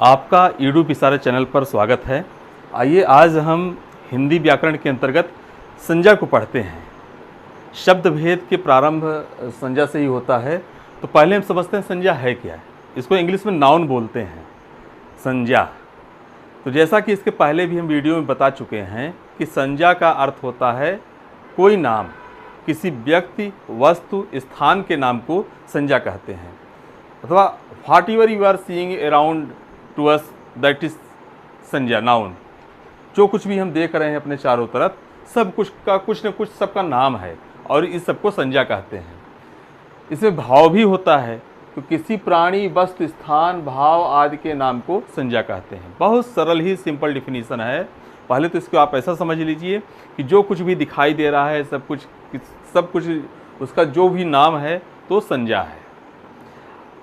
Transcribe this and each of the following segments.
आपका Edu पिसारे channel पर स्वागत है। आइए आज हम हिंदी व्याकरण के अंतर्गत संज्ञा को पढ़ते हैं। शब्द भेद के प्रारंभ संज्ञा से ही होता है। तो पहले हम समझते हैं संज्ञा है क्या है। इसको इंग्लिश में नाउन बोलते हैं, संज्ञा। तो जैसा कि इसके पहले भी हम वीडियो में बता चुके हैं कि संज्ञा का अर्थ होता है कोई नाम, किसी व्यक्ति, वस्तु, स्थान के नाम को संज्ञा कहते हैं। अथवा whatever you are seeing around to us that is संज्ञा, नाउन। जो कुछ भी हम देख रहे हैं अपने चारों तरफ, सब कुछ का कुछ न कुछ सबका नाम है और इस सबको संज्ञा कहते हैं। इसमें भाव भी होता है, तो किसी प्राणी, वस्तु, स्थान, भाव आदि के नाम को संज्ञा कहते हैं। बहुत सरल ही सिंपल डिफिनीशन है। पहले तो इसको आप ऐसा समझ लीजिए कि जो कुछ भी दिखाई दे रहा है, सब कुछ उसका जो भी नाम है तो संज्ञा है।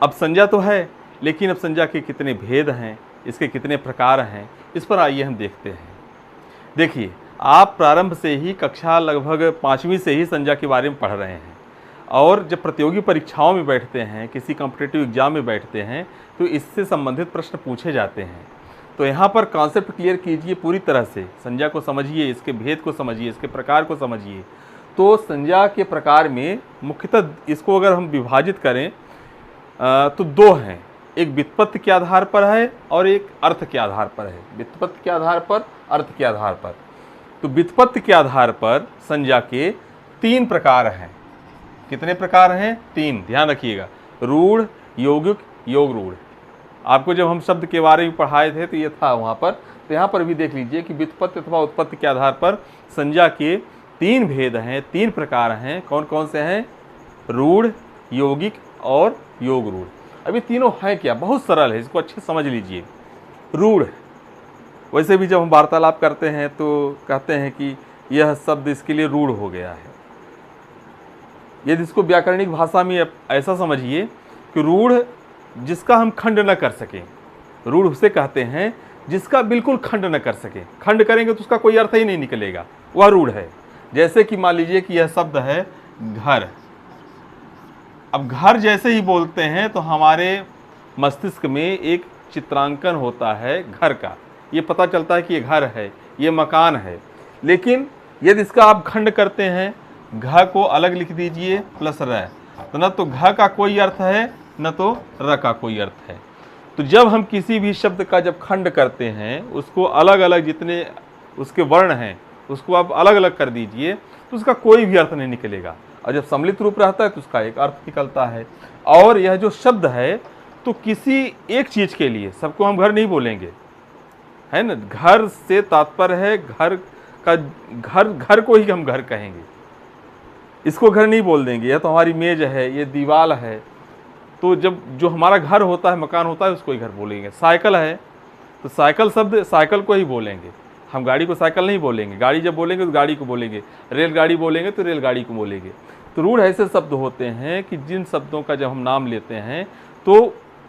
अब संज्ञा तो है, लेकिन अब संज्ञा के कितने भेद हैं, इसके कितने प्रकार हैं, इस पर आइए हम देखते हैं। देखिए, आप प्रारंभ से ही कक्षा लगभग 5वीं से ही संज्ञा के बारे में पढ़ रहे हैं और जब प्रतियोगी परीक्षाओं में बैठते हैं, किसी कॉम्पिटिटिव एग्जाम में बैठते हैं, तो इससे संबंधित प्रश्न पूछे जाते हैं। तो यहाँ पर कॉन्सेप्ट क्लियर कीजिए पूरी तरह से, संज्ञा को समझिए, इसके भेद को समझिए, इसके प्रकार को समझिए। तो संज्ञा के प्रकार में मुख्यतः इसको अगर हम विभाजित करें तो दो हैं, एक व्युत्पत्ति के आधार पर है और एक अर्थ के आधार पर है। व्युत्पत्ति के आधार पर, अर्थ के आधार पर। तो व्युत्पत्ति के आधार पर संज्ञा के 3 प्रकार हैं। कितने प्रकार हैं? 3। ध्यान रखिएगा, रूढ़, यौगिक, योग रूढ़। आपको जब हम शब्द के बारे में पढ़ाए थे तो ये था वहाँ पर। तो यहाँ पर भी देख लीजिए कि व्युत्पत्ति अथवा उत्पत्ति के आधार पर संज्ञा के 3 भेद हैं, 3 प्रकार हैं। कौन कौन से हैं? रूढ़, यौगिक और योग रूढ़। अभी तीनों हैं क्या? बहुत सरल है, इसको अच्छे से समझ लीजिए। रूढ़, वैसे भी जब हम वार्तालाप करते हैं तो कहते हैं कि यह शब्द इसके लिए रूढ़ हो गया है। यदि इसको व्याकरणिक भाषा में ऐसा समझिए कि रूढ़ जिसका हम खंड न कर सकें, रूढ़ उसे कहते हैं जिसका बिल्कुल खंड न कर सकें। खंड करेंगे तो उसका कोई अर्थ ही नहीं निकलेगा, वह रूढ़ है। जैसे कि मान लीजिए कि यह शब्द है घर। अब घर जैसे ही बोलते हैं तो हमारे मस्तिष्क में एक चित्रांकन होता है घर का, ये पता चलता है कि ये घर है, ये मकान है। लेकिन यदि इसका आप खंड करते हैं, घ को अलग लिख दीजिए प्लस र, तो न तो घ का कोई अर्थ है न तो र का कोई अर्थ है। तो जब हम किसी भी शब्द का जब खंड करते हैं, उसको अलग अलग जितने उसके वर्ण हैं उसको आप अलग अलग कर दीजिए, तो उसका कोई भी अर्थ नहीं निकलेगा। और जब सम्मिलित रूप रहता है तो उसका एक अर्थ निकलता है। और यह जो शब्द है तो किसी एक चीज़ के लिए, सबको हम घर नहीं बोलेंगे, है ना। घर से तात्पर्य है घर का, घर को ही हम घर कहेंगे, इसको घर नहीं बोल देंगे। यह तो हमारी मेज है, ये दीवार है, तो जब जो हमारा घर होता है, मकान होता है, उसको ही घर बोलेंगे। साइकिल है तो साइकिल शब्द साइकिल को ही बोलेंगे, हम गाड़ी को साइकिल नहीं बोलेंगे। गाड़ी जब बोलेंगे तो गाड़ी को बोलेंगे, रेलगाड़ी बोलेंगे तो रेलगाड़ी को बोलेंगे। तो रूढ़ ऐसे शब्द होते हैं कि जिन शब्दों का जब हम नाम लेते हैं तो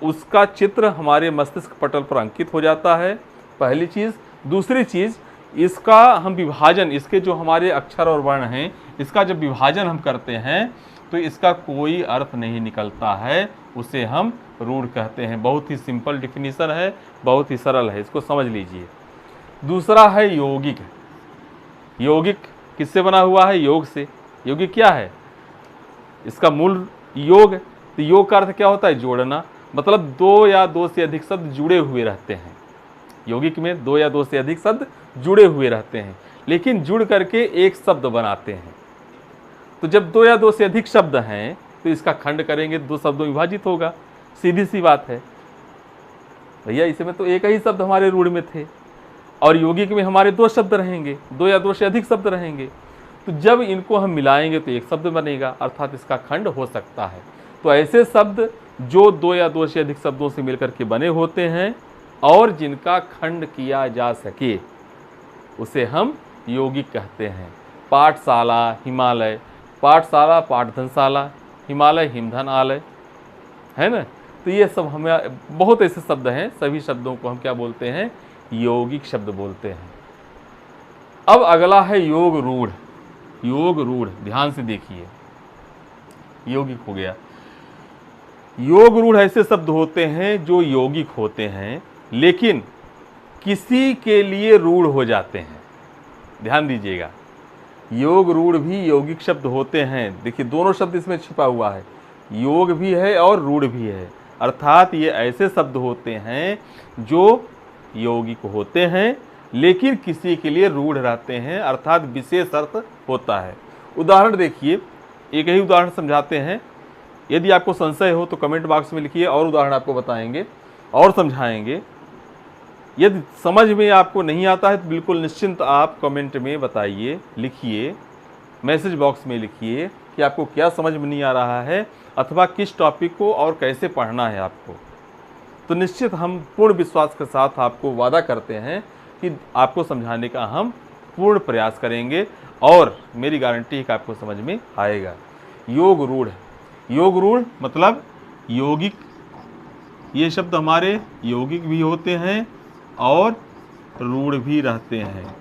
उसका चित्र हमारे मस्तिष्क पटल पर अंकित हो जाता है, पहली चीज़। दूसरी चीज़, इसका हम विभाजन, इसके जो हमारे अक्षर और वर्ण हैं, इसका जब विभाजन हम करते हैं तो इसका कोई अर्थ नहीं निकलता है, उसे हम रूढ़ कहते हैं। बहुत ही सिंपल डिफिनीशन है, बहुत ही सरल है, इसको समझ लीजिए। दूसरा है यौगिक। यौगिक किससे बना हुआ है? योग से। यौगिक क्या है? इसका मूल योग। तो योग का अर्थ क्या होता है? जोड़ना। मतलब 2 या 2 से अधिक शब्द जुड़े हुए रहते हैं। यौगिक में 2 या 2 से अधिक शब्द जुड़े हुए रहते हैं, लेकिन जुड़ करके एक शब्द बनाते हैं। तो जब 2 या 2 से अधिक शब्द हैं तो इसका खंड करेंगे, 2 शब्दों में विभाजित होगा। सीधी सी बात है भैया। इसमें तो एक ही शब्द हमारे रूढ़ में थे और यौगिक में हमारे 2 शब्द रहेंगे, 2 या 2 से अधिक शब्द रहेंगे। तो जब इनको हम मिलाएंगे तो एक शब्द बनेगा, अर्थात इसका खंड हो सकता है। तो ऐसे शब्द जो 2 या 2 से अधिक शब्दों से मिलकर के बने होते हैं और जिनका खंड किया जा सके, उसे हम यौगिक कहते हैं। पाठशाला, हिमालय। पाठशाला पाठधनशाला, हिमालय हिमधन आलय, है ना। तो ये सब हमें बहुत ऐसे शब्द हैं, सभी शब्दों को हम क्या बोलते हैं? यौगिक शब्द बोलते हैं। अब अगला है योग रूढ़। योग रूढ़, ध्यान से देखिए, यौगिक हो गया। योग रूढ़ ऐसे शब्द होते हैं जो यौगिक होते हैं लेकिन किसी के लिए रूढ़ हो जाते हैं। ध्यान दीजिएगा, योग रूढ़ भी यौगिक शब्द होते हैं। देखिए दोनों शब्द इसमें छिपा हुआ है, योग भी है और रूढ़ भी है। अर्थात ये ऐसे शब्द होते हैं जो यौगिक होते हैं लेकिन किसी के लिए रूढ़ रहते हैं, अर्थात विशेष अर्थ होता है। उदाहरण देखिए, एक ही उदाहरण समझाते हैं। यदि आपको संशय हो तो कमेंट बॉक्स में लिखिए, और उदाहरण आपको बताएंगे और समझाएंगे। यदि समझ में आपको नहीं आता है तो बिल्कुल निश्चिंत आप कमेंट में बताइए, लिखिए, मैसेज बॉक्स में लिखिए कि आपको क्या समझ में नहीं आ रहा है अथवा किस टॉपिक को और कैसे पढ़ना है आपको। तो निश्चित हम पूर्ण विश्वास के साथ आपको वादा करते हैं कि आपको समझाने का हम पूर्ण प्रयास करेंगे और मेरी गारंटी है कि आपको समझ में आएगा। योग रूढ़, योग रूढ़ मतलब यौगिक। ये शब्द हमारे यौगिक भी होते हैं और रूढ़ भी रहते हैं।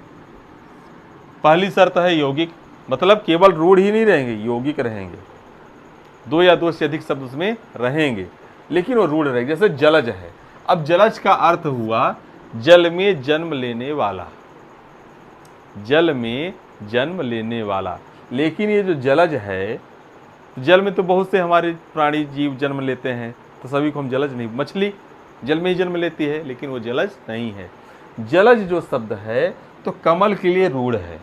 पहली शर्त है यौगिक, मतलब केवल रूढ़ ही नहीं रहेंगे, यौगिक रहेंगे। दो या दो से अधिक शब्द उसमें रहेंगे लेकिन वो रूढ़ रहेंगे। जैसे जलज है, अब जलज का अर्थ हुआ जल में जन्म लेने वाला, जल में जन्म लेने वाला। लेकिन ये जो जलज है, जल में तो बहुत से हमारे प्राणी जीव जन्म लेते हैं, तो सभी को हम जलज नहीं, मछली जल में ही जन्म लेती है लेकिन वो जलज नहीं है। जलज जो शब्द है तो कमल के लिए रूढ़ है।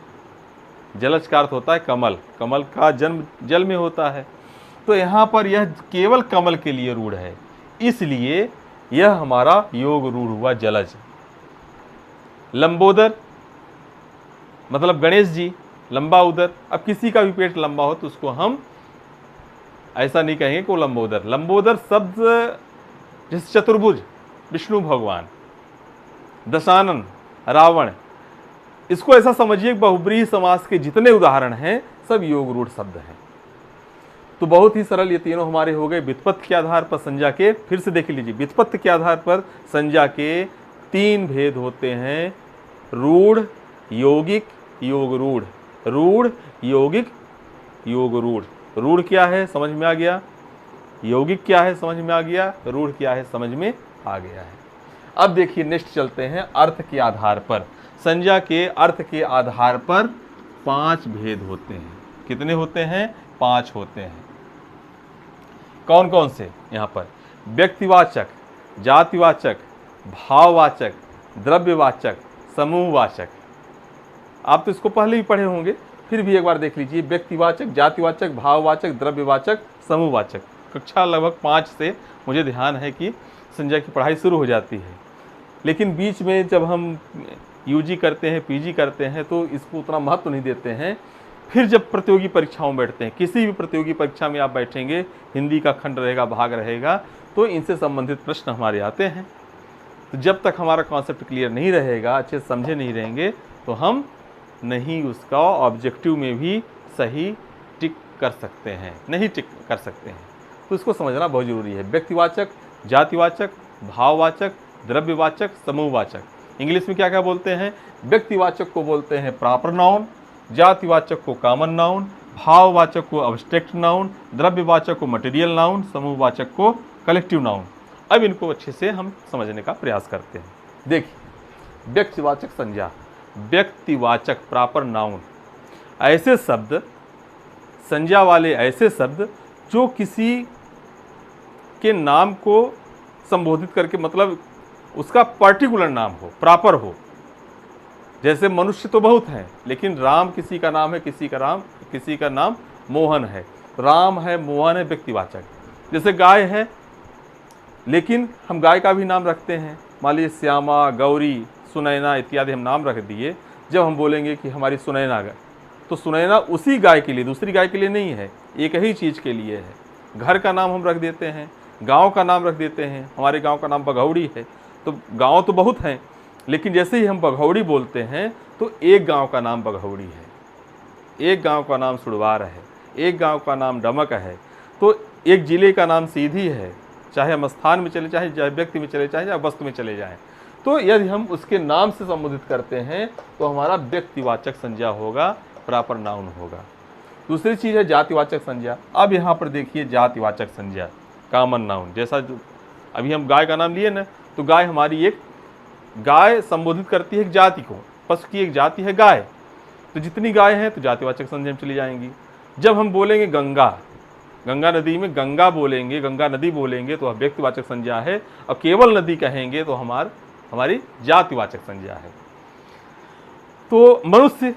जलज का अर्थ होता है कमल, कमल का जन्म जल में होता है। तो यहाँ पर यह केवल कमल के लिए रूढ़ है, इसलिए यह हमारा योग रूढ़ हुआ जलज। लंबोदर मतलब गणेश जी, लंबा उदर। अब किसी का भी पेट लंबा हो तो उसको हम ऐसा नहीं कहेंगे कि वो लंबोदर। लंबोदर शब्द जैसे चतुर्भुज विष्णु भगवान, दशानन रावण, इसको ऐसा समझिए बहुब्रीहि समास के जितने उदाहरण हैं सब योग रूढ़ शब्द हैं। तो बहुत ही सरल ये तीनों हमारे हो गए व्युत्पत्ति के आधार पर संज्ञा के। फिर से देख लीजिए, व्युत्पत्ति के आधार पर संज्ञा के तीन भेद होते हैं, रूढ़, यौगिक, योग रूढ़। रूढ़, यौगिक, योग रूढ़। रूढ़ क्या है समझ में आ गया, यौगिक क्या है समझ में आ गया, रूढ़ क्या है समझ में आ गया है। अब देखिए नेक्स्ट चलते हैं अर्थ के आधार पर। संज्ञा के अर्थ के आधार पर 5 भेद होते हैं। कितने होते हैं? 5 होते हैं। कौन कौन से? यहाँ पर व्यक्तिवाचक, जातिवाचक, भाववाचक, द्रव्यवाचक, समूहवाचक। आप तो इसको पहले ही पढ़े होंगे, फिर भी एक बार देख लीजिए। व्यक्तिवाचक, जातिवाचक, भाववाचक, द्रव्यवाचक, समूहवाचक। कक्षा लगभग 5 से मुझे ध्यान है कि संज्ञा की पढ़ाई शुरू हो जाती है, लेकिन बीच में जब हम यूजी करते हैं, पीजी करते हैं तो इसको उतना महत्व नहीं देते हैं। फिर जब प्रतियोगी परीक्षाओं में बैठते हैं, किसी भी प्रतियोगी परीक्षा में आप बैठेंगे, हिंदी का खंड रहेगा, भाग रहेगा, तो इनसे संबंधित प्रश्न हमारे आते हैं। तो जब तक हमारा कॉन्सेप्ट क्लियर नहीं रहेगा, अच्छे समझे नहीं रहेंगे, तो हम नहीं उसका ऑब्जेक्टिव में भी सही टिक कर सकते हैं, नहीं टिक कर सकते हैं। तो इसको समझना बहुत ज़रूरी है। व्यक्तिवाचक, जातिवाचक, भाववाचक, द्रव्यवाचक, समूहवाचक। इंग्लिश में क्या क्या बोलते हैं? व्यक्तिवाचक को बोलते हैं प्रॉपर नाउन, जातिवाचक को कॉमन नाउन, भाववाचक को अब्स्ट्रैक्ट नाउन, द्रव्यवाचक को मटेरियल नाउन, समूहवाचक को कलेक्टिव नाउन। अब इनको अच्छे से हम समझने का प्रयास करते हैं। देखिए, व्यक्तिवाचक संज्ञा, व्यक्तिवाचक प्रॉपर नाउन, ऐसे शब्द, संज्ञा वाले ऐसे शब्द जो किसी के नाम को संबोधित करके, मतलब उसका पर्टिकुलर नाम हो, प्रॉपर हो। जैसे मनुष्य तो बहुत हैं, लेकिन राम किसी का नाम है, किसी का नाम मोहन है। राम है, मोहन है, व्यक्तिवाचक। जैसे गाय है, लेकिन हम गाय का भी नाम रखते हैं, मान लीजिए श्यामा, गौरी, सुनैना इत्यादि हम नाम रख दिए। जब हम बोलेंगे कि हमारी सुनैना गाय, तो सुनैना उसी गाय के लिए, दूसरी गाय के लिए नहीं है, एक ही चीज़ के लिए है। घर का नाम हम रख देते हैं, गांव का नाम रख देते हैं। हमारे गांव का नाम बघौड़ी है, तो गांव तो बहुत हैं, लेकिन जैसे ही हम बघौड़ी बोलते हैं तो एक गांव का नाम बघौड़ी है, एक गांव का नाम सुड़वार है, एक गांव का नाम डमक है, तो एक ज़िले का नाम सीधी है। चाहे हम स्थान में चले, चाहे व्यक्ति में चले, चाहे वस्तु में चले जाएं, तो यदि हम उसके नाम से संबोधित करते हैं तो हमारा व्यक्तिवाचक संज्ञा होगा, प्रॉपर नाउन होगा। दूसरी चीज़ है जातिवाचक संज्ञा। अब यहाँ पर देखिए जातिवाचक संज्ञा, कॉमन नाउन। जैसा जो अभी हम गाय का नाम लिए ना, तो गाय हमारी एक गाय संबोधित करती है एक जाति को, पशु की एक जाति है गाय, तो जितनी गाय हैं तो जातिवाचक संज्ञा में चली जाएंगी। जब हम बोलेंगे गंगा, गंगा नदी में गंगा बोलेंगे, गंगा नदी बोलेंगे तो वह व्यक्तिवाचक संज्ञा है, और केवल नदी कहेंगे तो हमारी जातिवाचक संज्ञा है। तो मनुष्य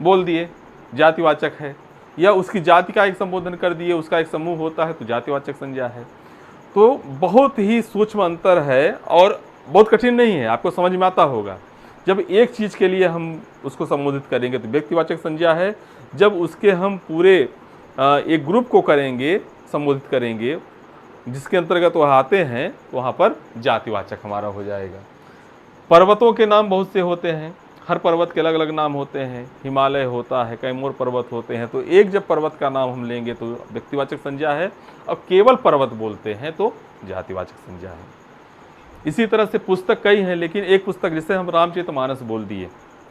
बोल दिए जातिवाचक है, या उसकी जाति का एक संबोधन कर दिए, उसका एक समूह होता है तो जातिवाचक संज्ञा है। तो बहुत ही सूक्ष्म अंतर है और बहुत कठिन नहीं है, आपको समझ में आता होगा। जब एक चीज़ के लिए हम उसको संबोधित करेंगे तो व्यक्तिवाचक संज्ञा है, जब उसके हम पूरे एक ग्रुप को करेंगे, संबोधित करेंगे, जिसके अंतर्गत वह आते हैं, वहाँ पर जातिवाचक हमारा हो जाएगा। पर्वतों के नाम बहुत से होते हैं, हर पर्वत के अलग अलग नाम होते हैं। हिमालय होता है, कैमूर पर्वत होते हैं, तो एक जब पर्वत का नाम हम लेंगे तो व्यक्तिवाचक संज्ञा है, और केवल पर्वत बोलते हैं तो जातिवाचक संज्ञा है। इसी तरह से पुस्तक कई हैं, लेकिन एक पुस्तक जैसे हम रामचरितमानस बोल दिए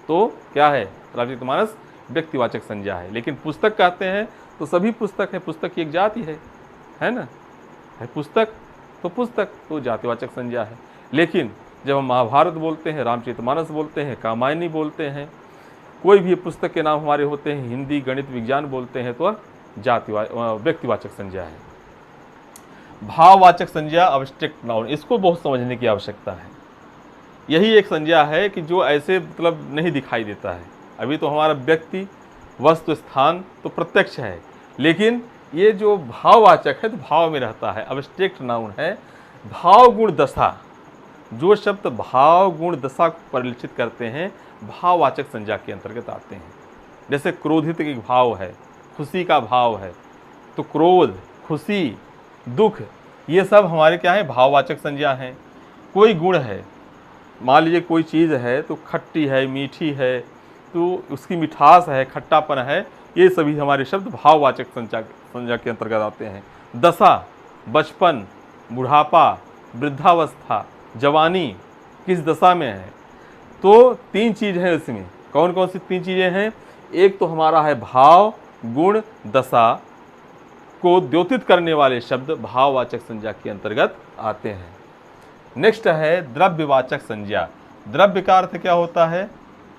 तो क्या है, रामचरितमानस व्यक्तिवाचक संज्ञा है। लेकिन पुस्तक कहते हैं तो सभी पुस्तक है, पुस्तक की एक जाति है ना, है पुस्तक तो जातिवाचक संज्ञा है। लेकिन जब हम महाभारत बोलते हैं, रामचरितमानस बोलते हैं, कामायनी बोलते हैं, कोई भी पुस्तक के नाम हमारे होते हैं, हिंदी गणित विज्ञान बोलते हैं, तो व्यक्तिवाचक संज्ञा है। भाववाचक संज्ञा अब्स्ट्रैक्ट नाउन, इसको बहुत समझने की आवश्यकता है। यही एक संज्ञा है कि जो ऐसे मतलब नहीं दिखाई देता है। अभी तो हमारा व्यक्ति, वस्तु, स्थान तो प्रत्यक्ष है, लेकिन ये जो भाववाचक है तो भाव में रहता है, अब्स्ट्रैक्ट नाउन है। भाव गुण दशा, जो शब्द भाव गुण दशा को परिलक्षित करते हैं, भाववाचक संज्ञा के अंतर्गत आते हैं। जैसे क्रोधित एक भाव है, खुशी का भाव है, तो क्रोध, खुशी, दुख, ये सब हमारे क्या है, भाववाचक संज्ञा हैं। कोई गुण है, मान लीजिए कोई चीज़ है तो खट्टी है, मीठी है, तो उसकी मिठास है, खट्टापन है, ये सभी हमारे शब्द भाववाचक संज्ञा के अंतर्गत आते हैं। दशा, बचपन, बुढ़ापा, वृद्धावस्था, जवानी, किस दशा में है, तो तीन चीज़ है इसमें। कौन कौन सी तीन चीज़ें हैं? एक तो हमारा है भाव, गुण, दशा को द्योतित करने वाले शब्द भाववाचक संज्ञा के अंतर्गत आते हैं। नेक्स्ट है द्रव्यवाचक संज्ञा। द्रव्य का अर्थ क्या होता है?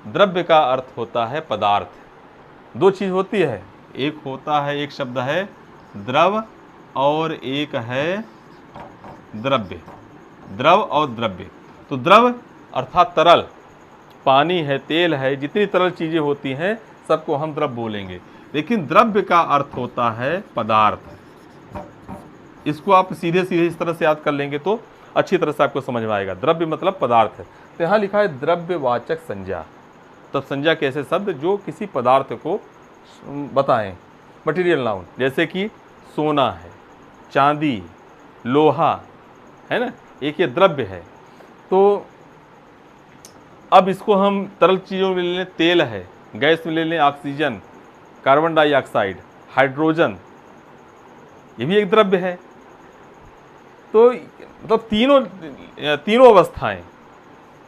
द्रव्य का अर्थ होता है पदार्थ। दो चीज़ होती है, एक होता है, एक शब्द है द्रव और एक है द्रव्य। द्रव और द्रव्य, तो द्रव अर्थात तरल, पानी है, तेल है, जितनी तरल चीज़ें होती हैं सबको हम द्रव बोलेंगे। लेकिन द्रव्य का अर्थ होता है पदार्थ। इसको आप सीधे सीधे इस तरह से याद कर लेंगे तो अच्छी तरह से आपको समझ में आएगा। द्रव्य मतलब पदार्थ है, तो यहाँ लिखा है द्रव्यवाचक संज्ञा। तब संज्ञा कैसे शब्द जो किसी पदार्थ को बताएं, मटेरियल नाउन, जैसे कि सोना है, चांदी, लोहा है ना, एक ये द्रव्य है। तो अब इसको हम तरल चीज़ों में ले लें, तेल है, गैस में ले लें ऑक्सीजन, कार्बन डाइऑक्साइड, हाइड्रोजन, ये भी एक द्रव्य है। तो मतलब तीनों अवस्थाएं,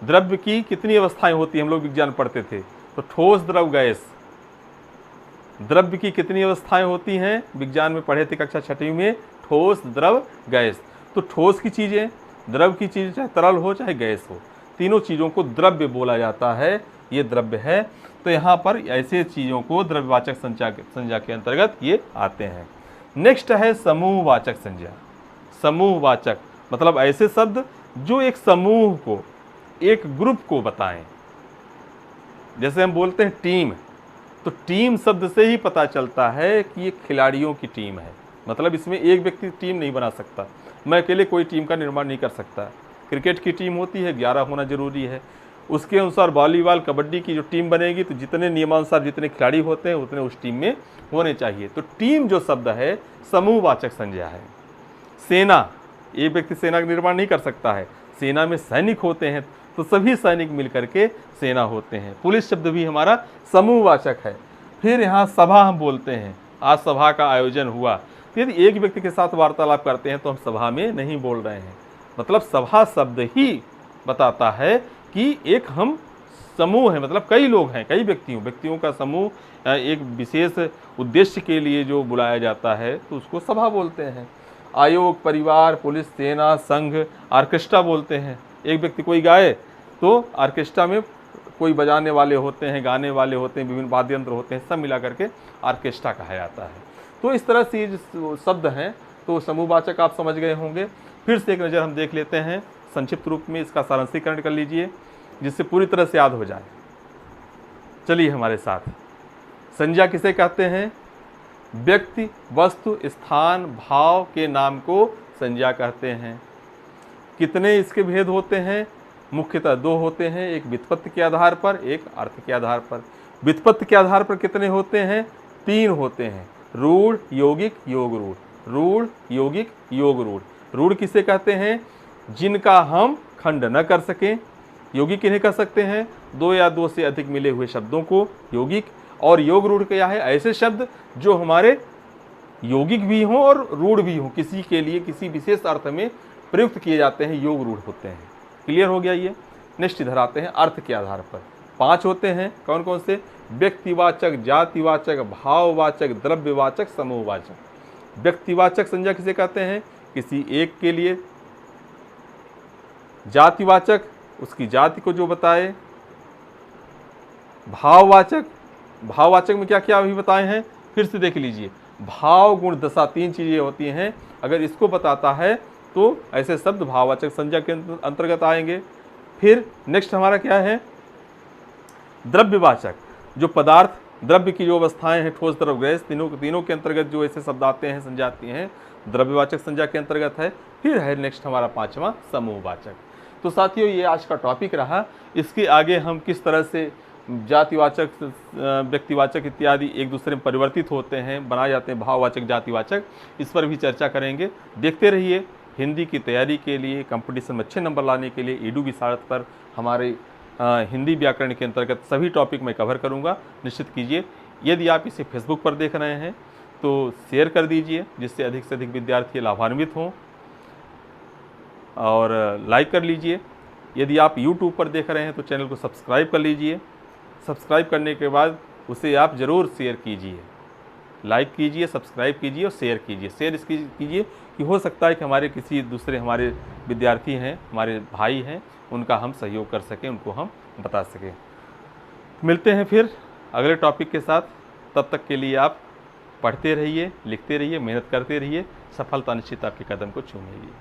द्रव्य की कितनी अवस्थाएं होती हैं हम लोग विज्ञान पढ़ते थे, तो ठोस, द्रव, गैस। द्रव्य की कितनी अवस्थाएं होती हैं विज्ञान में पढ़े थे कक्षा 6वीं में, ठोस, द्रव, गैस। तो ठोस की चीज़ें, द्रव की चीज़, चाहे तरल हो चाहे गैस हो, तीनों चीज़ों को द्रव्य बोला जाता है, ये द्रव्य है। तो यहाँ पर ऐसे चीज़ों को द्रव्यवाचक संज्ञा के अंतर्गत ये आते हैं। नेक्स्ट है समूहवाचक संज्ञा। समूहवाचक मतलब ऐसे शब्द जो एक समूह को, एक ग्रुप को बताएं। जैसे हम बोलते हैं टीम, तो टीम शब्द से ही पता चलता है कि ये खिलाड़ियों की टीम है। मतलब इसमें एक व्यक्ति टीम नहीं बना सकता, मैं अकेले कोई टीम का निर्माण नहीं कर सकता। क्रिकेट की टीम होती है, 11 होना जरूरी है। उसके अनुसार वॉलीबॉल, कबड्डी की जो टीम बनेगी तो जितने नियमानुसार जितने खिलाड़ी होते हैं उतने उस टीम में होने चाहिए। तो टीम जो शब्द है समूहवाचक संज्ञा है। सेना, एक व्यक्ति सेना का निर्माण नहीं कर सकता है, सेना में सैनिक होते हैं, तो सभी सैनिक मिलकर के सेना होते हैं। पुलिस शब्द भी हमारा समूहवाचक है। फिर यहाँ सभा हम बोलते हैं, आज सभा का आयोजन हुआ, तो यदि एक व्यक्ति के साथ वार्तालाप करते हैं तो हम सभा में नहीं बोल रहे हैं। मतलब सभा शब्द ही बताता है कि एक हम समूह है, मतलब कई लोग हैं, कई व्यक्तियों का समूह एक विशेष उद्देश्य के लिए जो बुलाया जाता है तो उसको सभा बोलते हैं। आयोग, परिवार, पुलिस, सेना, संघ, ऑर्केस्ट्रा बोलते हैं। एक व्यक्ति कोई गाए तो ऑर्केस्ट्रा में कोई बजाने वाले होते हैं, गाने वाले होते हैं, विभिन्न वाद्य यंत्र होते हैं, सब मिला करके ऑर्केस्ट्रा कहा जाता है। तो इस तरह से ये जो शब्द हैं तो समूहवाचक आप समझ गए होंगे। फिर से एक नज़र हम देख लेते हैं संक्षिप्त रूप में, इसका सारांशीकरण कर लीजिए जिससे पूरी तरह से याद हो जाए। चलिए हमारे साथ। संज्ञा किसे कहते हैं? व्यक्ति, वस्तु, स्थान, भाव के नाम को संज्ञा कहते हैं। कितने इसके भेद होते हैं? मुख्यतः दो होते हैं, एक व्युत्पत्ति के आधार पर, एक अर्थ के आधार पर। व्युत्पत्ति के आधार पर कितने होते हैं? 3 होते हैं, रूढ़, यौगिक, योग रूढ़। रूढ़, यौगिक, योग रूढ़। रूढ़ किसे कहते हैं? जिनका हम खंड न कर सकें। यौगिक किन्हें कह सकते हैं? 2 या 2 से अधिक मिले हुए शब्दों को यौगिक। और योग रूढ़ क्या है? ऐसे शब्द जो हमारे यौगिक भी हों और रूढ़ भी हों, किसी के लिए किसी विशेष अर्थ में प्रयुक्त किए जाते हैं, योग रूढ़ होते हैं। क्लियर हो गया ये? नेक्स्ट इधर आते हैं अर्थ के आधार पर। 5 होते हैं, कौन कौन से? व्यक्तिवाचक, जातिवाचक, भाववाचक, द्रव्यवाचक, समूहवाचक। व्यक्तिवाचक संज्ञा किसे कहते हैं? किसी एक के लिए। जातिवाचक, उसकी जाति को जो बताए। भाववाचक, भाववाचक में क्या क्या अभी बताए हैं, फिर से देख लीजिए। भाव, गुण, दशा, 3 चीजें होती हैं, अगर इसको बताता है तो ऐसे शब्द भाववाचक संज्ञा के अंतर्गत आएंगे। फिर नेक्स्ट हमारा क्या है? द्रव्यवाचक, जो पदार्थ, द्रव्य की जो अवस्थाएं हैं, ठोस, द्रव, गैस, तीनों के अंतर्गत जो ऐसे शब्द आते हैं, संज्ञा आती हैं, द्रव्यवाचक संज्ञा के अंतर्गत है। फिर है नेक्स्ट हमारा 5वां समूहवाचक। तो साथियों, ये आज का टॉपिक रहा। इसके आगे हम किस तरह से जातिवाचक, व्यक्तिवाचक इत्यादि एक दूसरे में परिवर्तित होते हैं, बनाए जाते हैं भाववाचक, जातिवाचक, इस पर भी चर्चा करेंगे। देखते रहिए। हिंदी की तैयारी के लिए, कंपटीशन में अच्छे नंबर लाने के लिए ईडू विशारद पर हमारे हिंदी व्याकरण के अंतर्गत सभी टॉपिक मैं कवर करूंगा, निश्चित कीजिए। यदि आप इसे फेसबुक पर देख रहे हैं तो शेयर कर दीजिए, जिससे अधिक से अधिक विद्यार्थी लाभान्वित हों, और लाइक कर लीजिए। यदि आप यूट्यूब पर देख रहे हैं तो चैनल को सब्सक्राइब कर लीजिए। सब्सक्राइब करने के बाद उसे आप ज़रूर शेयर कीजिए, लाइक कीजिए, सब्सक्राइब कीजिए और शेयर कीजिए। शेयर इसकी कीजिए कि हो सकता है कि हमारे किसी दूसरे हमारे विद्यार्थी हैं, हमारे भाई हैं, उनका हम सहयोग कर सकें, उनको हम बता सकें। मिलते हैं फिर अगले टॉपिक के साथ। तब तक के लिए आप पढ़ते रहिए, लिखते रहिए, मेहनत करते रहिए। सफलता निश्चित आपके कदम को चूमेगी।